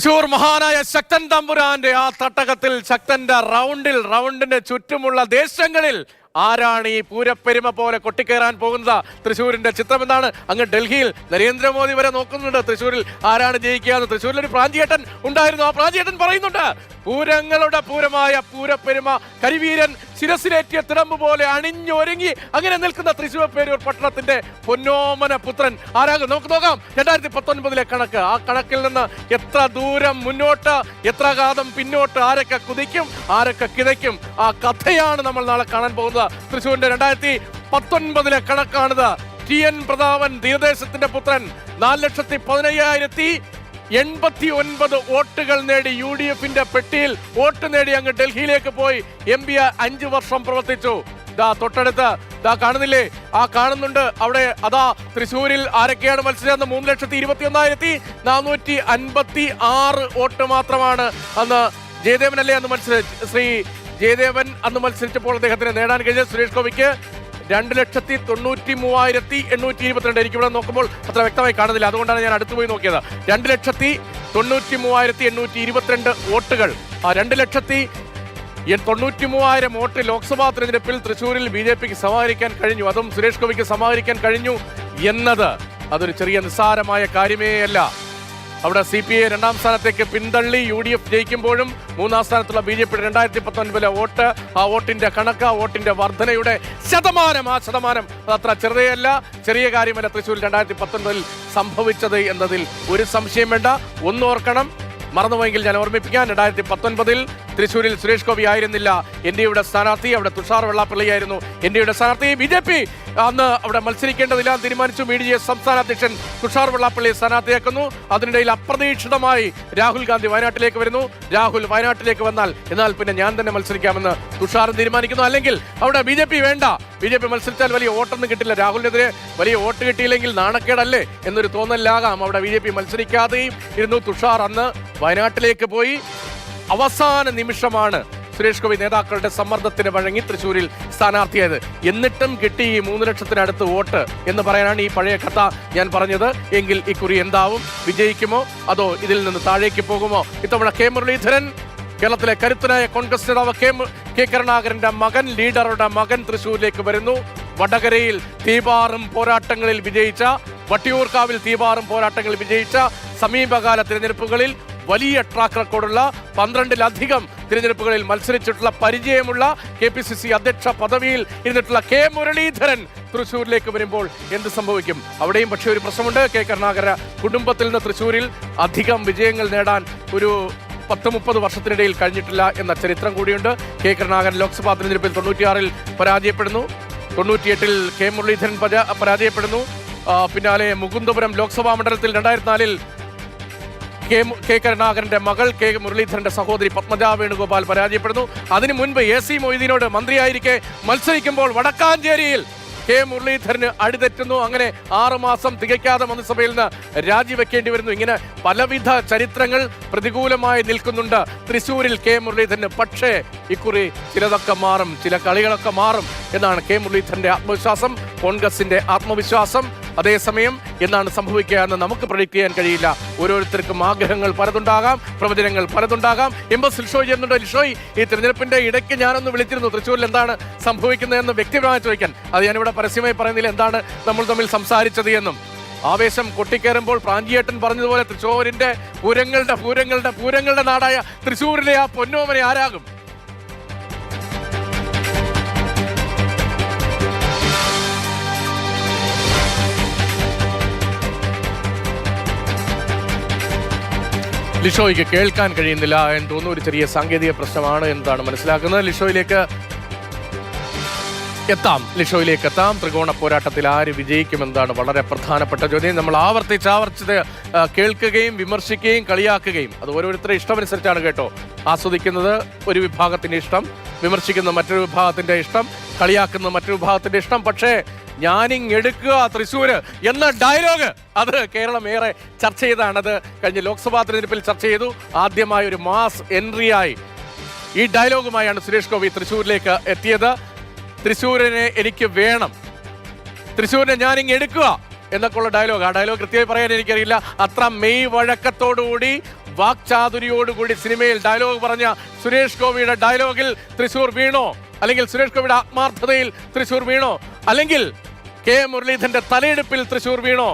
തൃശൂർ മഹാനായ ശക്തൻ തമ്പുരാന്റെ ആ തട്ടകത്തിൽ ശക്തന്റെ റൗണ്ടിന്റെ ചുറ്റുമുള്ള ദേശങ്ങളിൽ ആരാണ് ഈ പൂരപ്പെരുമ പോലെ കൊട്ടിക്കയറാൻ പോകുന്നത്? തൃശ്ശൂരിന്റെ ചിത്രം എന്താണ്? അങ്ങ് ഡൽഹിയിൽ നരേന്ദ്രമോദി വരെ നോക്കുന്നുണ്ട് തൃശ്ശൂരിൽ ആരാണ് ജയിക്കുക എന്ന്. തൃശ്ശൂരിൽ ഒരു പ്രാഞ്ചിയേട്ടൻ ഉണ്ടായിരുന്നു. ആ പ്രാഞ്ചിയേട്ടൻ പറയുന്നുണ്ട്, പൂരങ്ങളുടെ പൂരമായ പൂരപ്പെരുമ കരിവീരൻ ശിരസിലേറ്റിയ തിടമ്പ് പോലെ അണിഞ്ഞൊരുങ്ങി അങ്ങനെ നിൽക്കുന്ന തൃശ്ശൂർ പേരൂർ പട്ടണത്തിന്റെ പൊന്നോമന പുത്രൻ ആരാകും? നമുക്ക് നോക്കാം 2019 കണക്ക്. ആ കണക്കിൽ നിന്ന് എത്ര ദൂരം മുന്നോട്ട്, എത്ര കാലം പിന്നോട്ട്, ആരൊക്കെ കുതിക്കും, ആരൊക്കെ കിതയ്ക്കും, ആ കഥയാണ് നമ്മൾ നാളെ കാണാൻ പോകുന്നത്. തൃശ്ശൂരിന്റെ 2019 കണക്കാണിത്. TN പ്രതാപൻ, തീരദേശത്തിന്റെ പുത്രൻ, 4,15,089 വോട്ടുകൾ നേടി UDFന്റെ പെട്ടിയിൽ വോട്ട് നേടി അങ്ങ് ഡൽഹിയിലേക്ക് പോയി. MP 5 വർഷം പ്രവർത്തിച്ചു. തൊട്ടടുത്ത് കാണുന്നില്ലേ? ആ കാണുന്നുണ്ട് അവിടെ. അതാ തൃശ്ശൂരിൽ ആരൊക്കെയാണ് മത്സരിച്ചത്? 3,21,456 വോട്ട് മാത്രമാണ് അന്ന് ജയദേവനല്ലേ അന്ന് ശ്രീ ജയദേവൻ അന്ന് മത്സരിച്ചപ്പോൾ അദ്ദേഹത്തിന് നേടാൻ കഴിഞ്ഞ. സുരേഷ് ഗോപിക്ക് 2,93,822. എനിക്കിവിടെ നോക്കുമ്പോൾ അത്ര വ്യക്തമായി കാണുന്നില്ല, അതുകൊണ്ടാണ് ഞാൻ അടുത്ത് പോയി നോക്കിയത്. 2,93,822 വോട്ടുകൾ. ആ 2,93,000 വോട്ട് ലോക്സഭാ തെരഞ്ഞെടുപ്പിൽ തൃശ്ശൂരിൽ BJPക്ക് സമാഹരിക്കാൻ കഴിഞ്ഞു. അതും സുരേഷ് ഗോപിക്ക് സമാഹരിക്കാൻ കഴിഞ്ഞു എന്നത് അതൊരു ചെറിയ നിസ്സാരമായ കാര്യമേ അല്ല. അവിടെ CPI 2ാം സ്ഥാനത്തേക്ക് പിന്തള്ളി. UDF ജയിക്കുമ്പോഴും 3ാം സ്ഥാനത്തുള്ള BJP 2019 വോട്ട്, ആ വോട്ടിന്റെ കണക്ക്, ആ വോട്ടിന്റെ വർധനയുടെ ശതമാനം, ആ ശതമാനം അത്ര ചെറുതയല്ല, ചെറിയ കാര്യമല്ല തൃശ്ശൂരിൽ 2019 സംഭവിച്ചത് എന്നതിൽ ഒരു സംശയം വേണ്ട. ഒന്നോർക്കണം, മറന്നുപോയെങ്കിൽ ഞാൻ ഓർമ്മിപ്പിക്കാൻ. 2019 തൃശ്ശൂരിൽ സുരേഷ് ഗോപി ആയിരുന്നില്ല NDAയുടെ സ്ഥാനാർത്ഥി, അവിടെ തുഷാർ വെള്ളാപ്പള്ളിയായിരുന്നു NDAയുടെ സ്ഥാനാർത്ഥി. BJP അന്ന് അവിടെ മത്സരിക്കേണ്ടതില്ല തീരുമാനിച്ചു. BDJS സംസ്ഥാന അധ്യക്ഷൻ തുഷാർ വെള്ളാപ്പള്ളിയെ സ്ഥാനാർത്ഥിയാക്കുന്നു. അതിനിടയിൽ അപ്രതീക്ഷിതമായി രാഹുൽ ഗാന്ധി വയനാട്ടിലേക്ക് വരുന്നു. രാഹുൽ വയനാട്ടിലേക്ക് വന്നാൽ എന്നാൽ പിന്നെ ഞാൻ തന്നെ മത്സരിക്കാമെന്ന് തുഷാർ തീരുമാനിക്കുന്നു. അല്ലെങ്കിൽ അവിടെ BJP വേണ്ട, BJP മത്സരിച്ചാൽ വലിയ വോട്ടൊന്നും കിട്ടില്ല, രാഹുലിനെതിരെ വലിയ വോട്ട് കിട്ടിയില്ലെങ്കിൽ നാണക്കേടല്ലേ എന്നൊരു തോന്നലാകാം അവിടെ BJP മത്സരിക്കാതെയും ഇരുന്നു. തുഷാർ അന്ന് വയനാട്ടിലേക്ക് പോയി. അവസാന നിമിഷമാണ് സുരേഷ് ഗോപി നേതാക്കളുടെ സമ്മർദ്ദത്തിന് വഴങ്ങി തൃശ്ശൂരിൽ സ്ഥാനാർത്ഥിയായത്. എന്നിട്ടും കിട്ടി ഈ 3 ലക്ഷത്തിനടുത്ത് വോട്ട് എന്ന് പറയാനാണ് ഈ പഴയ കഥ ഞാൻ പറഞ്ഞത്. എങ്കിൽ ഇക്കുറി എന്താവും? വിജയിക്കുമോ അതോ ഇതിൽ നിന്ന് താഴേക്ക് പോകുമോ? ഇത്തവണ K മുരളീധരൻ, കേരളത്തിലെ കരുത്തനായ കോൺഗ്രസ് നേതാവ് K കരുണാകരന്റെ മകൻ, ലീഡറുടെ മകൻ തൃശ്ശൂരിലേക്ക് വരുന്നു. വടകരയിൽ തീപാറും പോരാട്ടങ്ങളിൽ വിജയിച്ച, വട്ടിയൂർക്കാവിൽ തീപാറും പോരാട്ടങ്ങളിൽ വിജയിച്ച, സമീപകാല തിരഞ്ഞെടുപ്പുകളിൽ വലിയ ട്രാക്ക് റെക്കോർഡുള്ള, 12ലധികം തിരഞ്ഞെടുപ്പുകളിൽ മത്സരിച്ചിട്ടുള്ള പരിചയമുള്ള, KPCC അധ്യക്ഷ പദവിയിൽ ഇരുന്നിട്ടുള്ള K മുരളീധരൻ തൃശ്ശൂരിലേക്ക് വരുമ്പോൾ എന്ത് സംഭവിക്കും? അവിടെയും പക്ഷേ ഒരു പ്രശ്നമുണ്ട്. K കരുണാകര കുടുംബത്തിൽ നിന്ന് തൃശ്ശൂരിൽ അധികം വിജയങ്ങൾ നേടാൻ ഒരു 10-30 വർഷത്തിനിടയിൽ കഴിഞ്ഞിട്ടില്ല എന്ന ചരിത്രം കൂടിയുണ്ട്. K കരുണാകരൻ ലോക്സഭാ തെരഞ്ഞെടുപ്പിൽ 96-ൽ പരാജയപ്പെടുന്നു. 98-ൽ K മുരളീധരൻ പരാജയപ്പെടുന്നു. പിന്നാലെ മുകുന്ദപുരം ലോക്സഭാ മണ്ഡലത്തിൽ 2004-ൽ K കരുണാകരന്റെ മകൾ K മുരളീധരന്റെ സഹോദരി പത്മജ വേണുഗോപാൽ പരാജയപ്പെടുന്നു. അതിനു മുൻപ് AC മൊയ്തീനോട് മന്ത്രിയായിരിക്കെ മത്സരിക്കുമ്പോൾ വടക്കാഞ്ചേരിയിൽ K മുരളീധരന് അടിതെറ്റുന്നു. അങ്ങനെ 6 മാസം തികയ്ക്കാതെ മന്ത്രിസഭയിൽ നിന്ന് രാജിവെക്കേണ്ടി വരുന്നു. ഇങ്ങനെ പലവിധ ചരിത്രങ്ങൾ പ്രതികൂലമായി നിൽക്കുന്നുണ്ട് തൃശ്ശൂരിൽ K മുരളീധരന്. പക്ഷേ ഇക്കുറി ചിലതൊക്കെ മാറും, ചില കളികളൊക്കെ മാറും എന്നാണ് K മുരളീധരന്റെ ആത്മവിശ്വാസം, കോൺഗ്രസിന്റെ ആത്മവിശ്വാസം. അതേസമയം എന്താണ് സംഭവിക്കുക എന്ന് നമുക്ക് പ്രഡിക്ട് ചെയ്യാൻ കഴിയില്ല. ഓരോരുത്തർക്കും ആഗ്രഹങ്ങൾ പലതുണ്ടാകാം, പ്രവചനങ്ങൾ പലതുണ്ടാകാം. MS ലിഷോയ് ചെയ്യുന്നുണ്ട്. ലിഷോയ്, ഈ തിരഞ്ഞെടുപ്പിന്റെ ഇടയ്ക്ക് ഞാനൊന്ന് വിളിച്ചിരുന്നു തൃശ്ശൂരിൽ എന്താണ് സംഭവിക്കുന്നതെന്ന് വ്യക്തിപരമായി ചോദിക്കാൻ. അത് ഞാനിവിടെ പരസ്യമായി പറയുന്നില്ല എന്താണ് നമ്മൾ തമ്മിൽ സംസാരിച്ചത് എന്നും. ആവേശം കൊട്ടിക്കയറുമ്പോൾ പ്രാഞ്ചിയേട്ടൻ പറഞ്ഞതുപോലെ തൃശ്ശൂരിന്റെ പൂരങ്ങളുടെ നാടായ തൃശ്ശൂരിലെ ആ പൊന്നോമനെ ആരാകും? ലിഷോയ്ക്ക് കേൾക്കാൻ കഴിയുന്നില്ല എന്ന് തോന്നുന്നു. ഒരു ചെറിയ സാങ്കേതിക പ്രശ്നമാണ് എന്നതാണ് മനസ്സിലാക്കുന്നത്. ലിഷോയിലേക്ക് എത്താം. ത്രികോണ പോരാട്ടത്തിൽ ആര് വിജയിക്കുമെന്നാണ് വളരെ പ്രധാനപ്പെട്ട ചോദ്യം. നമ്മൾ ആവർത്തിച്ച് കേൾക്കുകയും വിമർശിക്കുകയും കളിയാക്കുകയും, അത് ഓരോരുത്തരുടെ ഇഷ്ടമനുസരിച്ചാണ് കേട്ടോ. ആസ്വദിക്കുന്നത് ഒരു വിഭാഗത്തിന്റെ ഇഷ്ടം, വിമർശിക്കുന്ന മറ്റൊരു വിഭാഗത്തിന്റെ ഇഷ്ടം, കളിയാക്കുന്ന മറ്റൊരു വിഭാഗത്തിന്റെ ഇഷ്ടം. പക്ഷേ ഞാനിങ് എടുക്കുക തൃശ്ശൂര് എന്ന ഡയലോഗ് അത് കേരളം ഏറെ ചർച്ച ചെയ്തതാണത്. കഴിഞ്ഞ ലോക്സഭാ തെരഞ്ഞെടുപ്പിൽ ചർച്ച ചെയ്തു. ആദ്യമായ ഒരു മാസ് എൻട്രിയായി ഈ ഡയലോഗുമായാണ് സുരേഷ് ഗോപി തൃശ്ശൂരിലേക്ക് എത്തിയത്. തൃശ്ശൂരിനെ എനിക്ക് വേണം, തൃശ്ശൂരിനെ ഞാനിങ് എടുക്കുക എന്നൊക്കെയുള്ള ഡയലോഗ്. ആ ഡയലോഗ് കൃത്യമായി പറയാൻ എനിക്കറിയില്ല. അത്ര മെയ് വഴക്കത്തോടുകൂടി വാക്ചാതുരിയോടുകൂടി സിനിമയിൽ ഡയലോഗ് പറഞ്ഞ സുരേഷ് ഗോപിയുടെ ഡയലോഗിൽ തൃശൂർ വീണോ? അല്ലെങ്കിൽ സുരേഷ് ഗോപിയുടെ ആത്മാർത്ഥതയിൽ തൃശൂർ വീണോ? അല്ലെങ്കിൽ കെ മുരളീധരന്റെ തലയെടുപ്പിൽ തൃശൂർ വീണോ?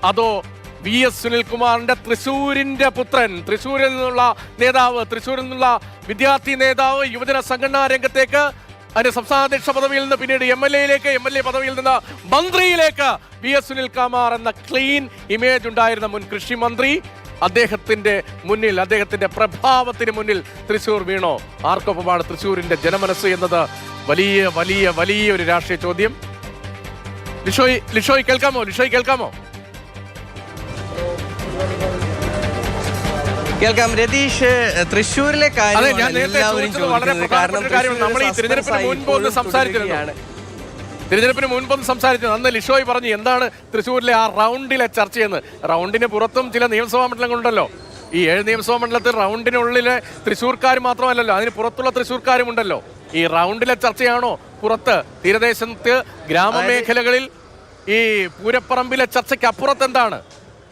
അതോ VS സുനിൽകുമാറിന്റെ തൃശൂരിന്റെ പുത്രൻ, തൃശൂരിൽ നിന്നുള്ള നേതാവ്, തൃശൂരിൽ നിന്നുള്ള വിദ്യാർത്ഥി നേതാവ് യുവജന സംഘടനാ രംഗത്തേക്ക്, അതിന്റെ സംസ്ഥാന അധ്യക്ഷ പദവിയിൽ നിന്ന് പിന്നീട് MLA പദവിയിൽ നിന്ന് മന്ത്രിയിലേക്ക് VS സുനിൽകുമാർ എന്ന ക്ലീൻ ഇമേജ് ഉണ്ടായിരുന്ന മുൻ കൃഷി മന്ത്രി, അദ്ദേഹത്തിന്റെ മുന്നിൽ, അദ്ദേഹത്തിന്റെ പ്രഭാവത്തിന് മുന്നിൽ തൃശൂർ വീണോ? ആർക്കൊപ്പമാണ് തൃശൂരിന്റെ ജനമനസ്സ് എന്നത് വലിയ വലിയ വലിയൊരു രാഷ്ട്രീയ ചോദ്യം. ലിഷോയ് കേൾക്കാമോ? കേൾക്കാം രതീഷ്. തൃശ്ശൂരിലെ നമ്മൾ ഈ തിരഞ്ഞെടുപ്പിന് മുൻപ് ഒന്ന് സംസാരിച്ചത് അന്ന് ലിഷോയ് പറഞ്ഞു എന്താണ് തൃശ്ശൂരിലെ ആ റൗണ്ടിലെ ചർച്ചയെന്ന്. റൗണ്ടിന് പുറത്തും ചില നിയമസഭാ മണ്ഡലങ്ങളുണ്ടല്ലോ. ഈ 7 നിയമസഭാ മണ്ഡലത്തിൽ റൗണ്ടിനുള്ളിലെ തൃശ്ശൂർക്കാർ മാത്രമല്ലല്ലോ, അതിന് പുറത്തുള്ള തൃശ്ശൂർക്കാരും ഉണ്ടല്ലോ. ഈ റൗണ്ടിലെ ചർച്ചയാണോ പുറത്ത് തീരദേശത്ത് ഗ്രാമമേഖലകളിൽ ഈ പൂരപ്പറമ്പിലെ ചർച്ചയ്ക്ക് അപ്പുറത്ത് എന്താണ്?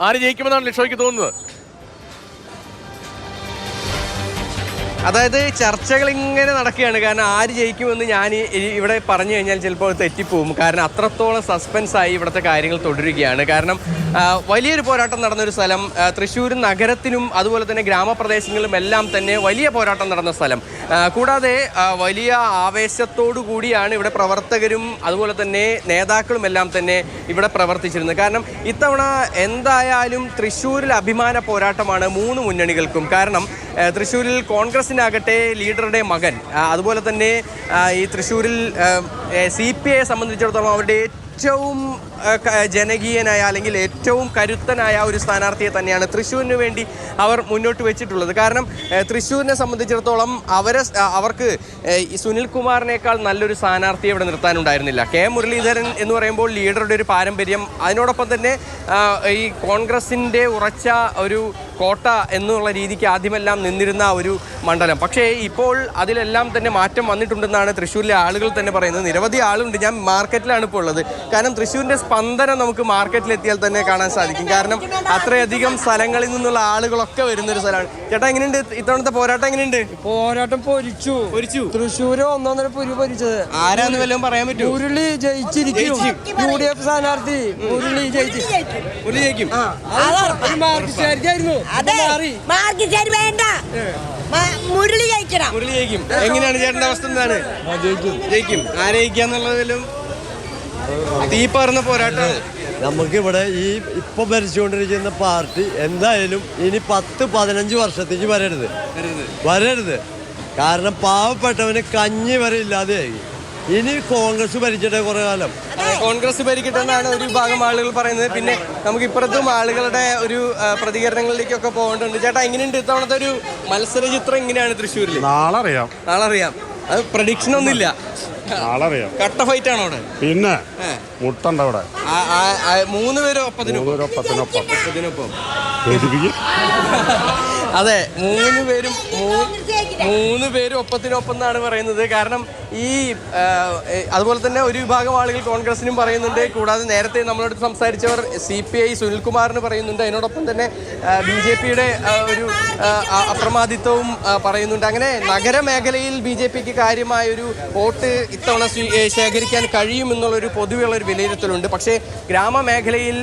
ആര് ജയിക്കുമെന്നാണ് ലിഷോയ്ക്ക് തോന്നുന്നത്? അതായത് ചർച്ചകൾ ഇങ്ങനെ നടക്കുകയാണ്. കാരണം ആര് ജയിക്കുമെന്ന് ഞാൻ ഇവിടെ പറഞ്ഞു കഴിഞ്ഞാൽ ചിലപ്പോൾ തെറ്റിപ്പോവും. കാരണം അത്രത്തോളം സസ്പെൻസായി ഇവിടുത്തെ കാര്യങ്ങൾ തുടരുകയാണ്. കാരണം വലിയൊരു പോരാട്ടം നടന്നൊരു സ്ഥലം, തൃശ്ശൂർ നഗരത്തിനും അതുപോലെ തന്നെ ഗ്രാമപ്രദേശങ്ങളിലും എല്ലാം തന്നെ വലിയ പോരാട്ടം നടന്ന സ്ഥലം. കൂടാതെ വലിയ ആവേശത്തോടു കൂടിയാണ് ഇവിടെ പ്രവർത്തകരും അതുപോലെ തന്നെ നേതാക്കളും എല്ലാം തന്നെ ഇവിടെ പ്രവർത്തിച്ചിരുന്നത്. കാരണം ഇത്തവണ എന്തായാലും തൃശ്ശൂരിൽ അഭിമാന പോരാട്ടമാണ് 3 മുന്നണികൾക്കും. കാരണം തൃശ്ശൂരിൽ കോൺഗ്രസിനാകട്ടെ ലീഡറുടെ മകൻ, അതുപോലെ തന്നെ ഈ തൃശ്ശൂരിൽ CPI സംബന്ധിച്ചിടത്തോളം അവരുടെ ഏറ്റവും ജനകീയനായ അല്ലെങ്കിൽ ഏറ്റവും കരുത്തനായ ഒരു സ്ഥാനാർത്ഥിയെ തന്നെയാണ് തൃശ്ശൂരിന് വേണ്ടി അവർ മുന്നോട്ട് വെച്ചിട്ടുള്ളത്. കാരണം തൃശ്ശൂരിനെ സംബന്ധിച്ചിടത്തോളം അവർക്ക് സുനിൽകുമാറിനേക്കാൾ നല്ലൊരു സ്ഥാനാർത്ഥിയെ ഇവിടെ നിർത്താനുണ്ടായിരുന്നില്ല. കെ മുരളീധരൻ എന്ന് പറയുമ്പോൾ ലീഡറുടെ ഒരു പാരമ്പര്യം, അതിനോടൊപ്പം തന്നെ ഈ കോൺഗ്രസിൻ്റെ ഉറച്ച ഒരു കോട്ട എന്നുള്ള രീതിക്ക് ആദ്യമെല്ലാം നിന്നിരുന്ന ഒരു മണ്ഡലം. പക്ഷേ ഇപ്പോൾ അതിലെല്ലാം തന്നെ മാറ്റം വന്നിട്ടുണ്ടെന്നാണ് തൃശ്ശൂരിലെ ആളുകൾ തന്നെ പറയുന്നത്. നിരവധി ആളുണ്ട്. ഞാൻ മാർക്കറ്റിലാണ് ഇപ്പോൾ ഉള്ളത്. കാരണം തൃശ്ശൂരിൻ്റെ സ്പന്ദനം നമുക്ക് മാർക്കറ്റിലെത്തിയാൽ തന്നെ കാണാൻ സാധിക്കും. കാരണം അത്രയധികം സ്ഥലങ്ങളിൽ നിന്നുള്ള ആളുകളൊക്കെ വരുന്നൊരു സ്ഥലമാണ്. ചേട്ടാ, എങ്ങനെയുണ്ട് ഇത്തവണത്തെ പോരാട്ടം? എങ്ങനെയുണ്ട് പോരാട്ടം? പൊരിച്ചു. തൃശ്ശൂര് 1.5 പുരി പൊരിച്ചത്. ആരാന്ന് വല്ലതും പറയാൻ പറ്റുമോ? മുരളി ജയിച്ചിരിക്കും. UDF സ്ഥാനാർത്ഥി മുരളി ജയിക്കും. മാർക്കിസ്റ്റായിരുന്നു. മുരളി ജയിക്കും. എങ്ങനെയാണ് ചേട്ടന്റെ അവസ്ഥ? എന്താണ്? ജയിക്കും. ആരയിക്കാന്നുള്ളതിലും തീപ്പാറുന്ന പോരാട്ടമാണ്. നമുക്കിവിടെ ഈ ഇപ്പൊ ഭരിച്ചുകൊണ്ടിരിക്കുന്ന പാർട്ടി എന്തായാലും ഇനി 10-15 വർഷത്തേക്ക് വരരുത്. കാരണം പാവപ്പെട്ടവന് കഞ്ഞി വരെ ഇല്ലാതെയായി. ഇനി കോൺഗ്രസ് ഭരിച്ചിട്ടേ കുറെ കാലം. കോൺഗ്രസ് ഭരിക്കട്ടെ എന്നാണ് ഒരു വിഭാഗം ആളുകൾ പറയുന്നത്. പിന്നെ നമുക്ക് ഇപ്പുറത്തും ആളുകളുടെ ഒരു പ്രതികരണങ്ങളിലേക്കൊക്കെ പോകേണ്ടതുണ്ട്. ചേട്ടാ, എങ്ങനെയുണ്ട് ഇത്തവണത്തെ ഒരു മത്സര ചിത്രം? എങ്ങനെയാണ് തൃശ്ശൂരിൽ? നാളെ അറിയാം. അത് പ്രഡിക്ഷൻ ഒന്നുമില്ല. കട്ട ഫൈറ്റ് ആണോ അവിടെ? പിന്നെ മുട്ടണ്ട അവിടെ. 3 പേരും ഒപ്പത്തിനൊപ്പം. അതെ, 3 പേരും ഒപ്പത്തിനൊപ്പം എന്നാണ് പറയുന്നത്. കാരണം ഈ അതുപോലെ തന്നെ ഒരു വിഭാഗം ആളുകൾ കോൺഗ്രസിനും പറയുന്നുണ്ട്. കൂടാതെ നേരത്തെ നമ്മളോട് സംസാരിച്ചവർ CPI സുനിൽകുമാറിന് പറയുന്നുണ്ട്. അതിനോടൊപ്പം തന്നെ BJPയുടെ ഒരു അപ്രമാദിത്വവും പറയുന്നുണ്ട്. അങ്ങനെ നഗരമേഖലയിൽ BJPക്ക് കാര്യമായൊരു വോട്ട് ഇത്തവണ ശേഖരിക്കാൻ കഴിയുമെന്നുള്ളൊരു പൊതുവെയുള്ളൊരു വിലയിരുത്തലുണ്ട്. പക്ഷേ ഗ്രാമമേഖലയിൽ,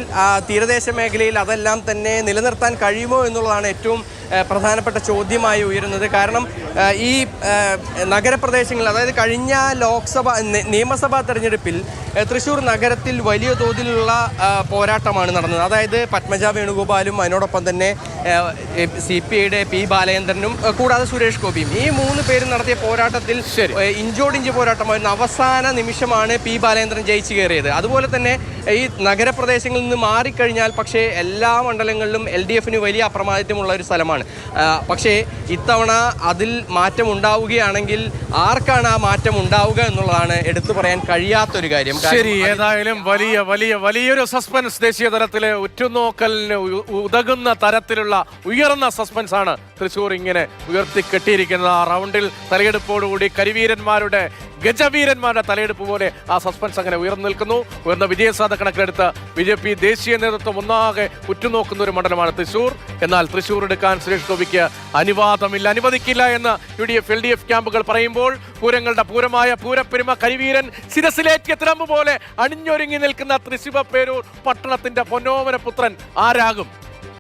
തീരദേശ മേഖലയിൽ അതെല്ലാം തന്നെ നിലനിർത്താൻ കഴിയുമോ എന്നുള്ളതാണ് ഏറ്റവും പ്രധാനപ്പെട്ട ചോദ്യമായി ഉയരുന്നത്. കാരണം ഈ നഗരപ്രദേശങ്ങളിൽ, അതായത് കഴിഞ്ഞ നിയമസഭാ തെരഞ്ഞെടുപ്പിൽ തൃശ്ശൂർ നഗരത്തിൽ വലിയ തോതിലുള്ള പോരാട്ടമാണ് നടന്നത്. അതായത് പത്മജ വേണുഗോപാലും അതിനോടൊപ്പം തന്നെ CPIയുടെ P ബാലചന്ദ്രനും കൂടാതെ സുരേഷ് ഗോപിയും, ഈ 3 പേരും നടത്തിയ പോരാട്ടത്തിൽ ഇഞ്ചോടിഞ്ച് പോരാട്ടമായിരുന്നു. അവസാന നിമിഷമാണ് P ബാലചന്ദ്രൻ ജയിച്ചു കയറിയത്. അതുപോലെ തന്നെ ഈ നഗരപ്രദേശങ്ങളിൽ നിന്ന് മാറിക്കഴിഞ്ഞാൽ പക്ഷേ എല്ലാ മണ്ഡലങ്ങളിലും LDFന് വലിയ അപ്രമാദിത്വമുള്ള ഒരു സ്ഥലമാണ്. പക്ഷേ ഇത്തവണ അതിൽ മാറ്റം ഉണ്ടാവുകയാണെങ്കിൽ ആർക്കാണ് ആ മാറ്റം ഉണ്ടാവുക എന്നുള്ളതാണ് എടുത്തു പറയാൻ കഴിയാത്തൊരു കാര്യം. ശരി, ഏതായാലും വലിയൊരു സസ്പെൻസ് ദേശീയ തലത്തിലെ ഉറ്റുനോക്കലിന് ഉതകുന്ന തരത്തിലുള്ള ഉയർന്ന സസ്പെൻസ് ആണ് തൃശ്ശൂർ ഇങ്ങനെ ഉയർത്തിക്കെട്ടിയിരിക്കുന്നത്. ആ റൗണ്ടിൽ തലയെടുപ്പോടുകൂടി ഗജവീരന്മാരുടെ തലയെടുപ്പ് പോലെ ആ സസ്പെൻസ് അങ്ങനെ ഉയർന്നു നിൽക്കുന്നു. ഉയർന്ന വിജയസാധ്യത ജനജാഥ കണക്കിലെടുത്ത് BJP ദേശീയ നേതൃത്വം ഒന്നാകെ ഉറ്റുനോക്കുന്ന ഒരു മണ്ഡലമാണ് തൃശൂർ. എന്നാൽ തൃശൂർ എടുക്കാൻ സുരേഷ് ഗോപിക്ക് അനുവദിക്കില്ല എന്ന് UDF LDF ക്യാമ്പുകൾ പറയുമ്പോൾ പൂരങ്ങളുടെ പൂരമായ പൂരപ്പെരുമ കരിവീരൻ ശിരസിലേറ്റിയ തിരമ്പ് പോലെ അണിഞ്ഞൊരുങ്ങി നിൽക്കുന്ന തൃശ്ശിവ പേരൂർ പട്ടണത്തിന്റെ പൊന്നോമന പുത്രൻ ആരാകും?